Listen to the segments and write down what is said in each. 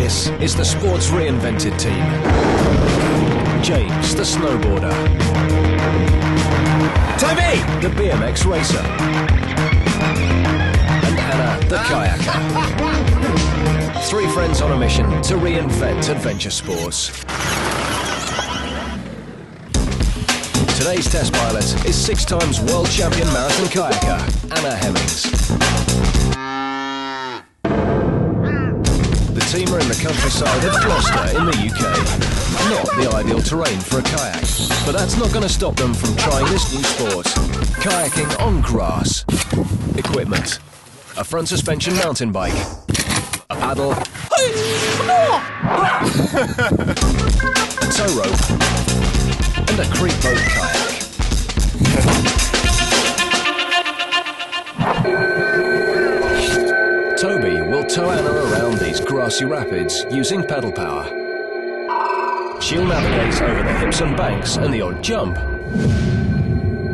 This is the Sports Reinvented Team. James, the snowboarder. Toby, the BMX racer. And Anna, the kayaker. Three friends on a mission to reinvent adventure sports. Today's test pilot is 6 times world champion marathon kayaker, Anna Hemmings. The team are in the countryside of Gloucester in the UK. Not the ideal terrain for a kayak, but that's not going to stop them from trying this new sport. Kayaking on grass. Equipment: a front suspension mountain bike, a paddle, a tow rope, and a creek boat kayak. Toby will tow Anna around these grassy rapids using pedal power. She'll navigate over the hips and banks and the odd jump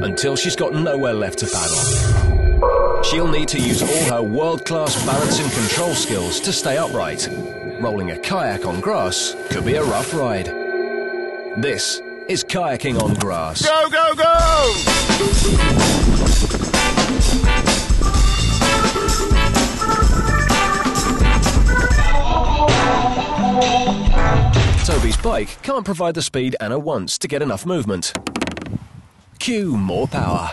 until she's got nowhere left to paddle. She'll need to use all her world-class balance and control skills to stay upright. Rolling a kayak on grass could be a rough ride. This is kayaking on grass. Go, go, go! Toby's bike can't provide the speed Anna wants to get enough movement. Cue more power.